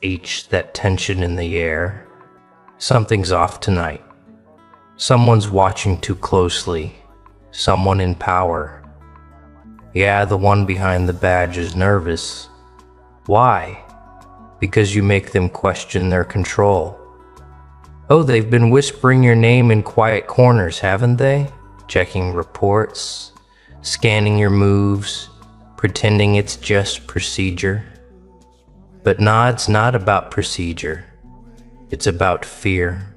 H, that tension in the air. Something's off tonight. Someone's watching too closely. Someone in power. Yeah, the one behind the badge is nervous. Why? Because you make them question their control. Oh, they've been whispering your name in quiet corners, haven't they? Checking reports, scanning your moves, pretending it's just procedure. But nah, it's not about procedure. It's about fear.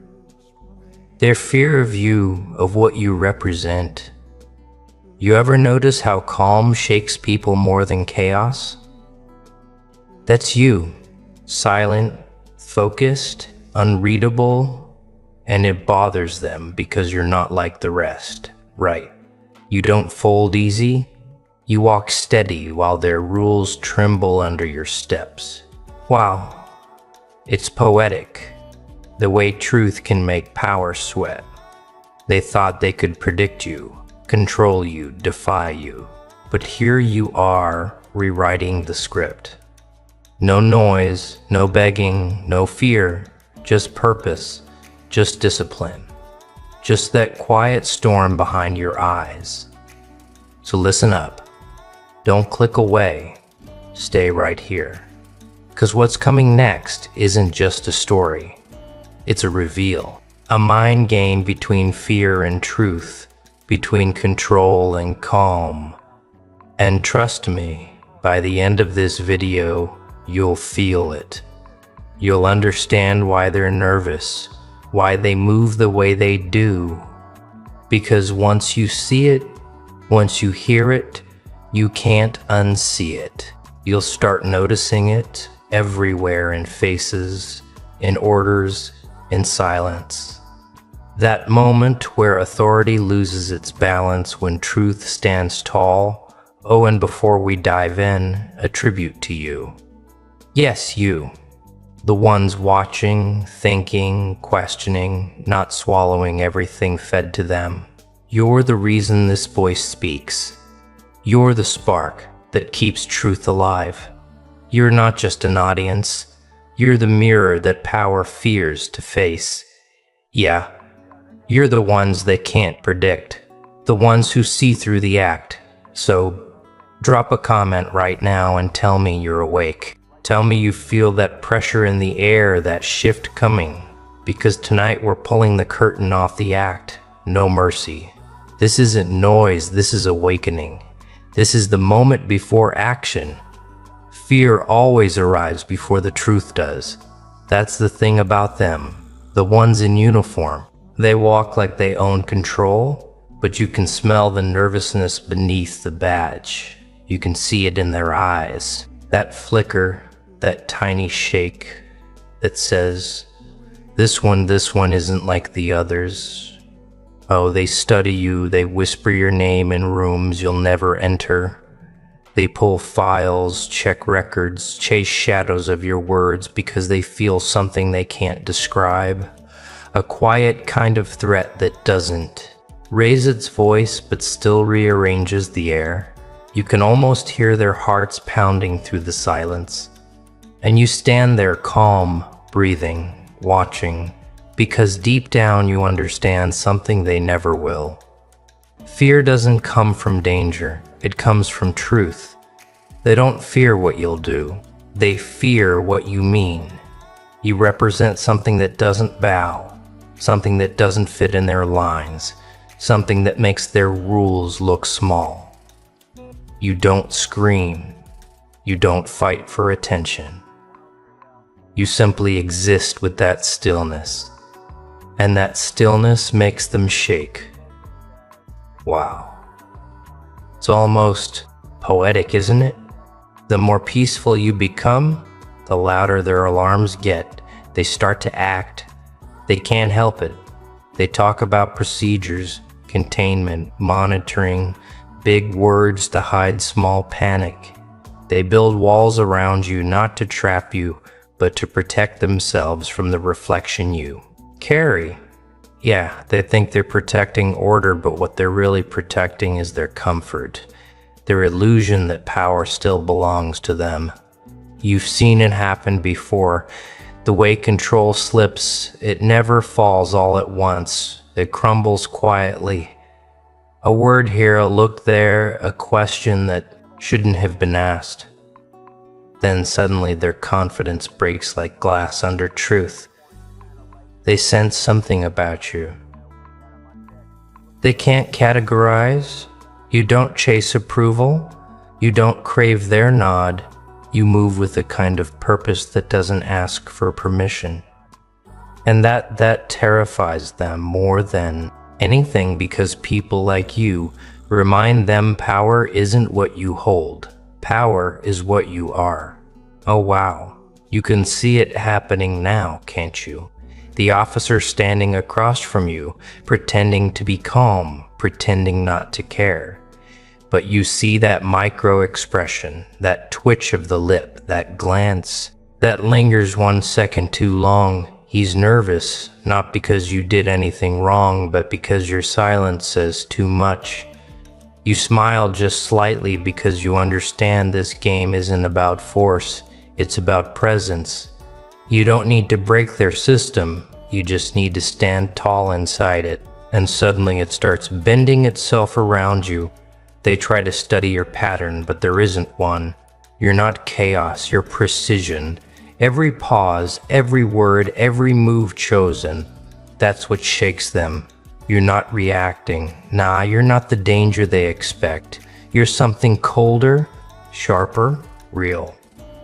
Their fear of you, of what you represent. You ever notice how calm shakes people more than chaos? That's you, silent, focused, unreadable, and it bothers them because you're not like the rest, right? You don't fold easy, you walk steady while their rules tremble under your steps. Wow, it's poetic, the way truth can make power sweat. They thought they could predict you, control you, defy you, but here you are rewriting the script. No noise, no begging, no fear, just purpose, just discipline, just that quiet storm behind your eyes. So listen up, don't click away, stay right here. 'Cause what's coming next isn't just a story, it's a reveal, a mind game between fear and truth, between control and calm. And trust me, by the end of this video, you'll feel it. You'll understand why they're nervous, why they move the way they do. Because once you see it, once you hear it, you can't unsee it. You'll start noticing it everywhere, in faces, in orders, in silence. That moment where authority loses its balance when truth stands tall. Oh, and before we dive in, a tribute to you. Yes, you. The ones watching, thinking, questioning, not swallowing everything fed to them. You're the reason this voice speaks. You're the spark that keeps truth alive. You're not just an audience. You're the mirror that power fears to face. Yeah, you're the ones they can't predict. The ones who see through the act. So drop a comment right now and tell me you're awake. Tell me you feel that pressure in the air, that shift coming. Because tonight we're pulling the curtain off the act. No mercy. This isn't noise, this is awakening. This is the moment before action. Fear always arrives before the truth does. That's the thing about them. The ones in uniform. They walk like they own control, but you can smell the nervousness beneath the badge. You can see it in their eyes. That flicker, that tiny shake that says, this one isn't like the others. Oh, they study you, they whisper your name in rooms you'll never enter. They pull files, check records, chase shadows of your words because they feel something they can't describe. A quiet kind of threat that doesn't raise its voice but still rearranges the air. You can almost hear their hearts pounding through the silence. And you stand there calm, breathing, watching, because deep down you understand something they never will. Fear doesn't come from danger, it comes from truth. They don't fear what you'll do, they fear what you mean. You represent something that doesn't bow, something that doesn't fit in their lines, something that makes their rules look small. You don't scream, you don't fight for attention. You simply exist with that stillness, and that stillness makes them shake. Wow. It's almost poetic, isn't it? The more peaceful you become, the louder their alarms get. They start to act. They can't help it. They talk about procedures, containment, monitoring, big words to hide small panic. They build walls around you not to trap you, but to protect themselves from the reflection you carry. Yeah, they think they're protecting order, but what they're really protecting is their comfort. their illusion that power still belongs to them. You've seen it happen before. The way control slips, it never falls all at once. It crumbles quietly. A word here, a look there, a question that shouldn't have been asked. Then suddenly their confidence breaks like glass under truth. They sense something about you. They can't categorize. You don't chase approval. You don't crave their nod. You move with a kind of purpose that doesn't ask for permission. And that terrifies them more than anything, because people like you remind them power isn't what you hold. Power is what you are. Oh wow, you can see it happening now, can't you? The officer standing across from you, pretending to be calm, pretending not to care. But you see that micro expression, that twitch of the lip, that glance, that lingers 1 second too long. He's nervous, not because you did anything wrong, but because your silence says too much. You smile just slightly because you understand this game isn't about force, it's about presence. You don't need to break their system, you just need to stand tall inside it, and suddenly it starts bending itself around you. They try to study your pattern, but there isn't one. You're not chaos, you're precision. Every pause, every word, every move chosen, that's what shakes them. You're not reacting. Nah, you're not the danger they expect. You're something colder, sharper, real.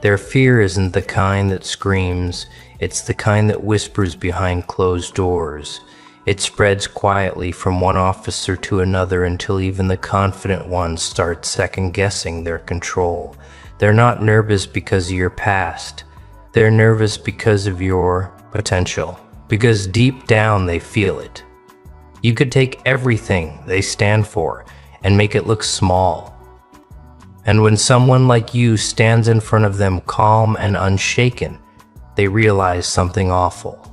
Their fear isn't the kind that screams, it's the kind that whispers behind closed doors. It spreads quietly from one officer to another until even the confident ones start second-guessing their control. They're not nervous because of your past. They're nervous because of your potential, because deep down they feel it. You could take everything they stand for and make it look small. And when someone like you stands in front of them calm and unshaken, they realize something awful.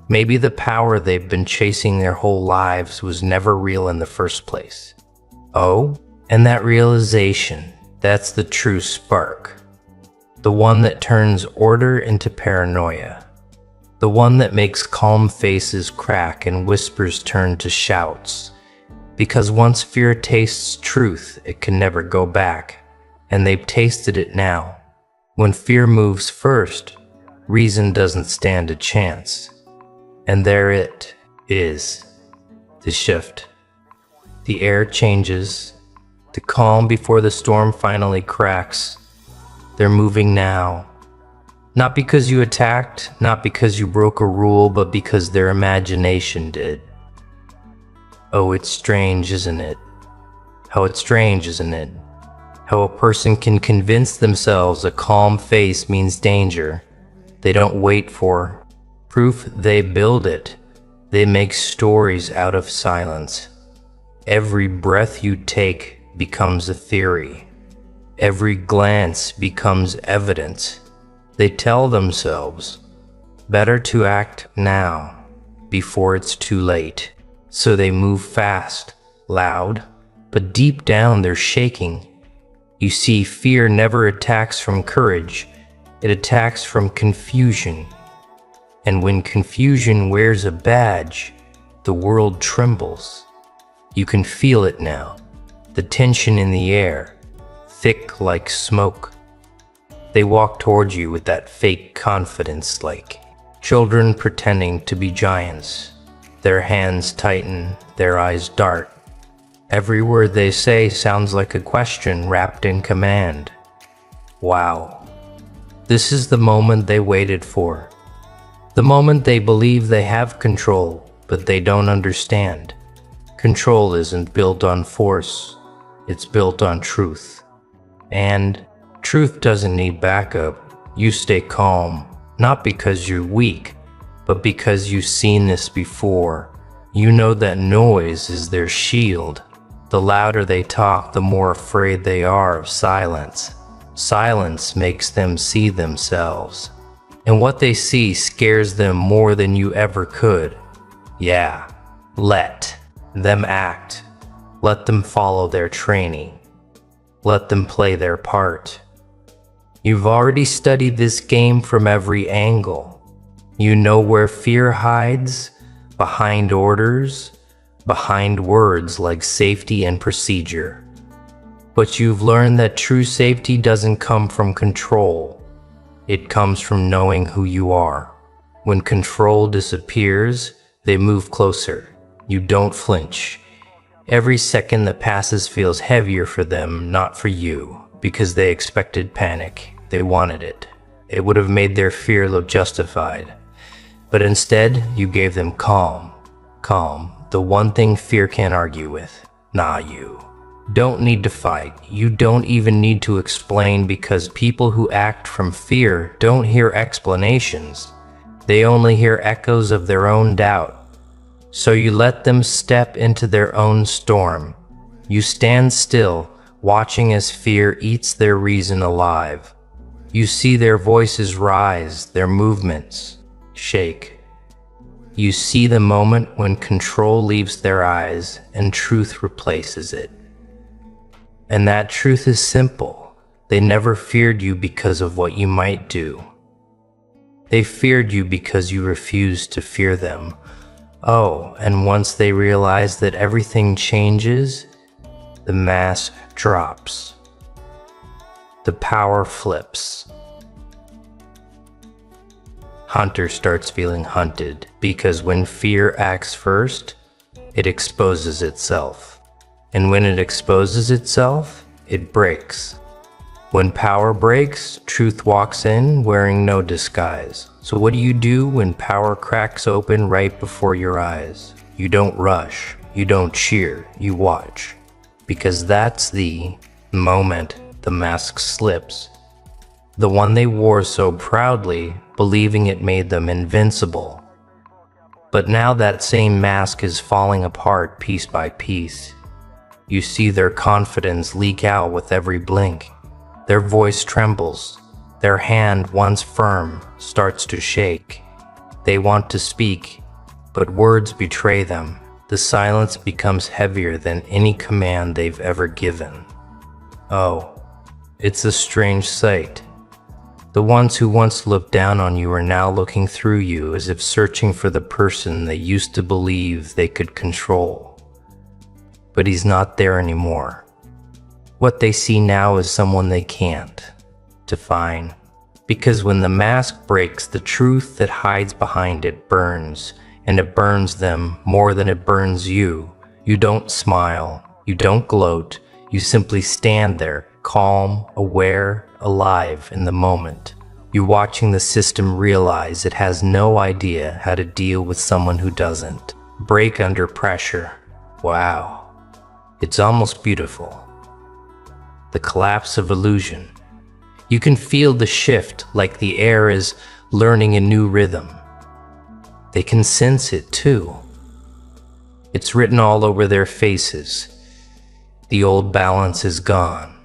Maybe the power they've been chasing their whole lives was never real in the first place. Oh, and that realization, that's the true spark. The one that turns order into paranoia. The one that makes calm faces crack and whispers turn to shouts. Because once fear tastes truth, it can never go back. And they've tasted it now. When fear moves first, reason doesn't stand a chance. And there it is, the shift. The air changes, the calm before the storm finally cracks. They're moving now. Not because you attacked, not because you broke a rule, but because their imagination did. Oh, it's strange, isn't it? How it's strange, isn't it? How a person can convince themselves a calm face means danger. They don't wait for proof, they build it. They make stories out of silence. Every breath you take becomes a theory. Every glance becomes evidence. They tell themselves, better to act now, before it's too late. So they move fast, loud, but deep down they're shaking. You see, fear never attacks from courage. It attacks from confusion. And when confusion wears a badge, the world trembles. You can feel it now, the tension in the air, thick like smoke. They walk towards you with that fake confidence, like children pretending to be giants. Their hands tighten, their eyes dart. Every word they say sounds like a question wrapped in command. Wow. This is the moment they waited for. The moment they believe they have control, but they don't understand. Control isn't built on force, it's built on truth. And truth doesn't need backup. You stay calm, not because you're weak, but because you've seen this before. You know that noise is their shield. The louder they talk, the more afraid they are of silence. Silence makes them see themselves. And what they see scares them more than you ever could. Yeah, let them act. Let them follow their training. Let them play their part. You've already studied this game from every angle. You know where fear hides, behind orders, behind words like safety and procedure. But you've learned that true safety doesn't come from control. It comes from knowing who you are. When control disappears, they move closer. You don't flinch. Every second that passes feels heavier for them, not for you, because they expected panic. They wanted it. It would have made their fear look justified. But instead, you gave them calm. Calm, the one thing fear can't argue with. Nah, you don't need to fight. You don't even need to explain, because people who act from fear don't hear explanations. They only hear echoes of their own doubt. So you let them step into their own storm. You stand still, watching as fear eats their reason alive. You see their voices rise, their movements shake. You see the moment when control leaves their eyes and truth replaces it. And that truth is simple. They never feared you because of what you might do. They feared you because you refused to fear them. Oh, and once they realize that everything changes, the mask drops. The power flips. Hunter starts feeling hunted, because when fear acts first, it exposes itself. And when it exposes itself, it breaks. When power breaks, truth walks in wearing no disguise. So what do you do when power cracks open right before your eyes? You don't rush, you don't cheer, you watch. Because that's the moment the mask slips. The one they wore so proudly, believing it made them invincible. But now that same mask is falling apart piece by piece. You see their confidence leak out with every blink. Their voice trembles. Their hand, once firm, starts to shake. They want to speak, but words betray them. The silence becomes heavier than any command they've ever given. Oh, it's a strange sight. The ones who once looked down on you are now looking through you, as if searching for the person they used to believe they could control. But he's not there anymore. What they see now is someone they can't define. Because when the mask breaks, the truth that hides behind it burns, and it burns them more than it burns you. You don't smile, you don't gloat, you simply stand there, calm, aware, alive in the moment. You're watching the system realize it has no idea how to deal with someone who doesn't. Break under pressure. Wow. It's almost beautiful. The collapse of illusion. You can feel the shift, like the air is learning a new rhythm. They can sense it too. It's written all over their faces. The old balance is gone.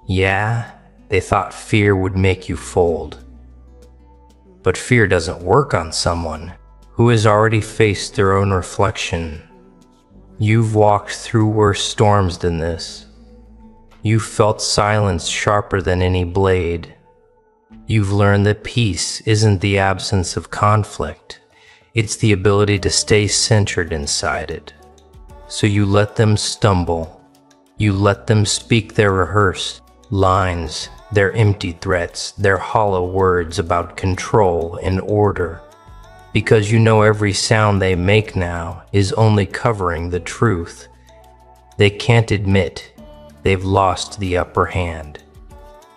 Yeah, they thought fear would make you fold. But fear doesn't work on someone who has already faced their own reflection. You've walked through worse storms than this. You've felt silence sharper than any blade. You've learned that peace isn't the absence of conflict. It's the ability to stay centered inside it. So you let them stumble. You let them speak their rehearsed lines, their empty threats, their hollow words about control and order. Because you know every sound they make now is only covering the truth. They can't admit they've lost the upper hand.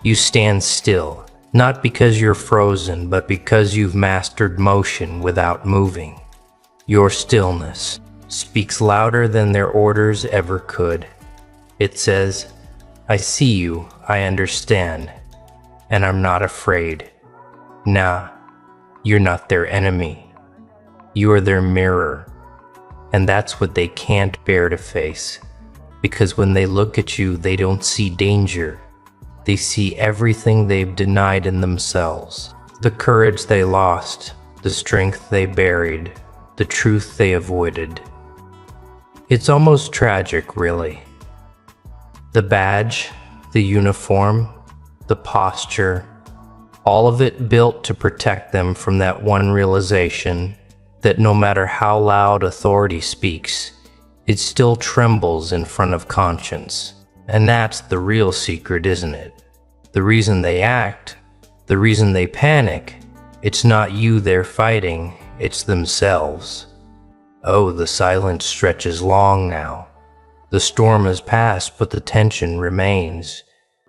You stand still, not because you're frozen, but because you've mastered motion without moving. Your stillness speaks louder than their orders ever could. It says, I see you, I understand, and I'm not afraid. Nah, you're not their enemy. You are their mirror, and that's what they can't bear to face. Because when they look at you, they don't see danger. They see everything they've denied in themselves. The courage they lost, the strength they buried, the truth they avoided. It's almost tragic, really. The badge, the uniform, the posture, all of it built to protect them from that one realization that no matter how loud authority speaks, it still trembles in front of conscience. And that's the real secret, isn't it? The reason they act, the reason they panic, it's not you they're fighting, it's themselves. Oh, the silence stretches long now. The storm has passed, but the tension remains.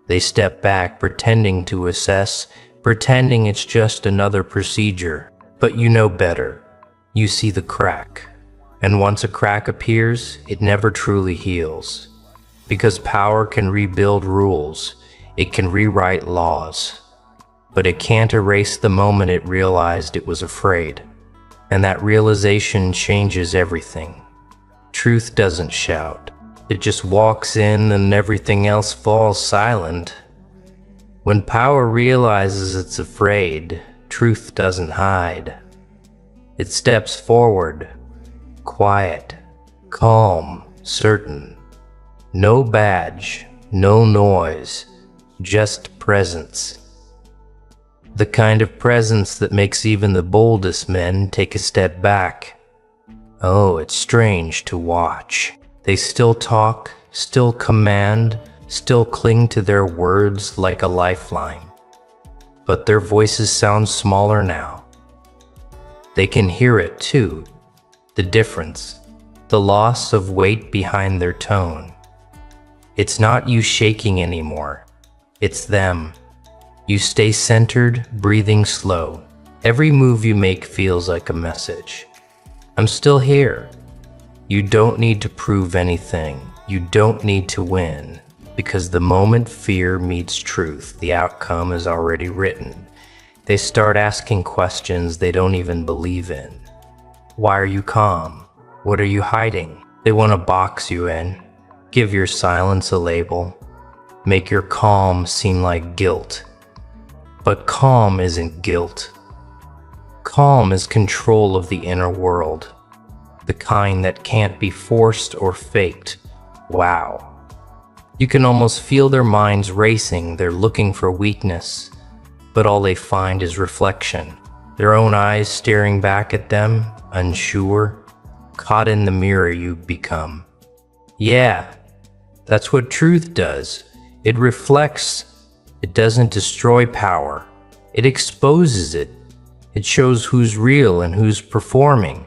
They step back, pretending to assess, pretending it's just another procedure. But you know better. You see the crack. And once a crack appears, it never truly heals. Because power can rebuild rules, it can rewrite laws. But it can't erase the moment it realized it was afraid. And that realization changes everything. Truth doesn't shout. It just walks in and everything else falls silent. When power realizes it's afraid, truth doesn't hide. It steps forward, quiet, calm, certain. No badge, no noise, just presence. The kind of presence that makes even the boldest men take a step back. Oh, it's strange to watch. They still talk, still command, still cling to their words like a lifeline. But their voices sound smaller now. They can hear it too, the difference, the loss of weight behind their tone. It's not you shaking anymore, it's them. You stay centered, breathing slow. Every move you make feels like a message. I'm still here. You don't need to prove anything. You don't need to win. Because the moment fear meets truth, the outcome is already written. They start asking questions they don't even believe in. Why are you calm? What are you hiding? They want to box you in. Give your silence a label. Make your calm seem like guilt. But calm isn't guilt. Calm is control of the inner world. The kind that can't be forced or faked. Wow. You can almost feel their minds racing. They're looking for weakness. But all they find is reflection. Their own eyes staring back at them, unsure, caught in the mirror you've become. Yeah, that's what truth does. It reflects. It doesn't destroy power. It exposes it. It shows who's real and who's performing.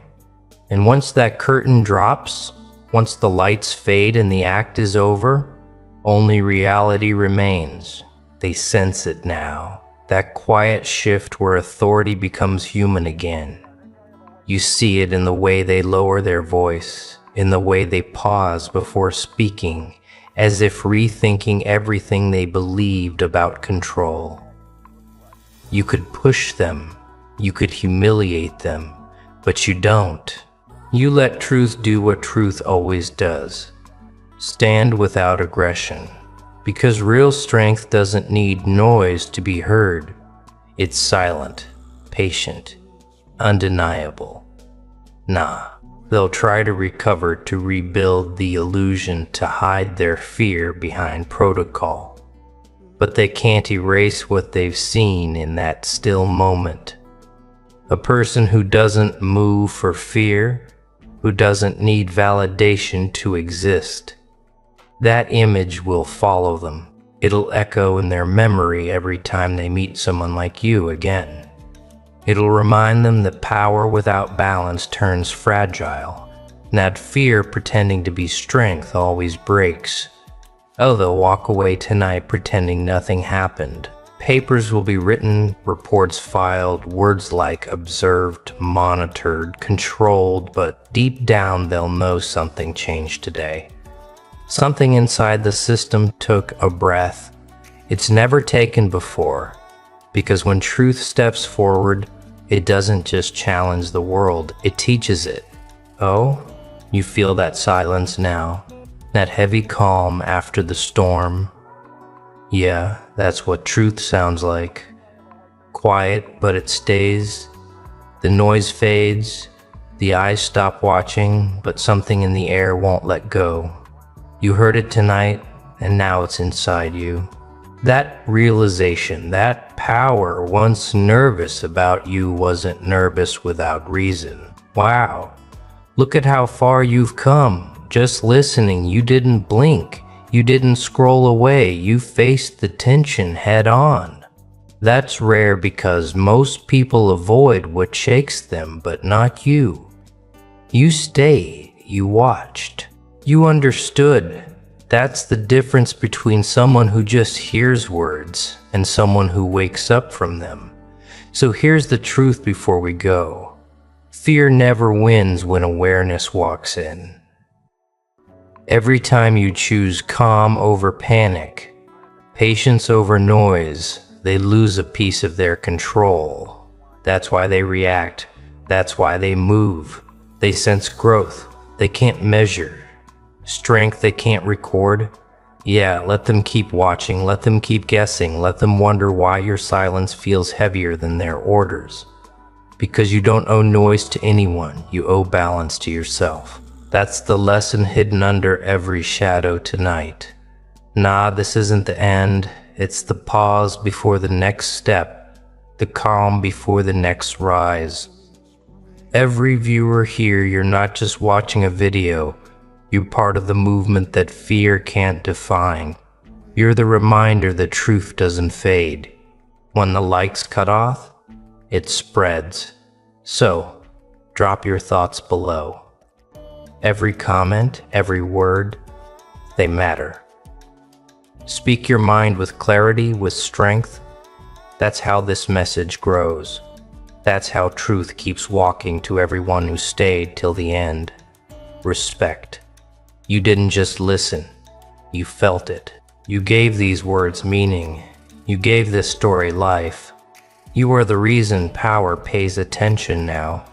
And once that curtain drops, once the lights fade and the act is over, only reality remains. They sense it now. That quiet shift where authority becomes human again. You see it in the way they lower their voice, in the way they pause before speaking, as if rethinking everything they believed about control. You could push them, you could humiliate them, but you don't. You let truth do what truth always does. Stand without aggression, because real strength doesn't need noise to be heard. It's silent, patient, undeniable. Nah. They'll try to recover, to rebuild the illusion, to hide their fear behind protocol. But they can't erase what they've seen in that still moment. A person who doesn't move for fear, who doesn't need validation to exist. That image will follow them. It'll echo in their memory every time they meet someone like you again. It'll remind them that power without balance turns fragile, and that fear pretending to be strength always breaks. Oh, they'll walk away tonight pretending nothing happened. Papers will be written, reports filed, words like observed, monitored, controlled, but deep down they'll know something changed today. Something inside the system took a breath. It's never taken before, because when truth steps forward, it doesn't just challenge the world, it teaches it. Oh, you feel that silence now, that heavy calm after the storm. Yeah, that's what truth sounds like. Quiet, but it stays. The noise fades, the eyes stop watching, but something in the air won't let go. You heard it tonight, and now it's inside you. That realization, that power, once nervous about you, wasn't nervous without reason. Wow. Look at how far you've come. Just listening, you didn't blink. You didn't scroll away. You faced the tension head on. That's rare because most people avoid what shakes them, but not you. You stayed. You watched. You understood. That's the difference between someone who just hears words and someone who wakes up from them. So here's the truth before we go. Fear never wins when awareness walks in. Every time you choose calm over panic, patience over noise, they lose a piece of their control. That's why they react. That's why they move. They sense growth they can't measure, strength they can't record. Yeah, let them keep watching, let them keep guessing, let them wonder why your silence feels heavier than their orders. Because you don't owe noise to anyone, you owe balance to yourself. That's the lesson hidden under every shadow tonight. Nah, this isn't the end. It's the pause before the next step, the calm before the next rise. Every viewer here, you're not just watching a video. You're part of the movement that fear can't define. You're the reminder that truth doesn't fade. When the lights cut off, it spreads. So, drop your thoughts below. Every comment, every word, they matter. Speak your mind with clarity, with strength. That's how this message grows. That's how truth keeps walking to everyone who stayed till the end. Respect. You didn't just listen. You felt it. You gave these words meaning. You gave this story life. You are the reason power pays attention now.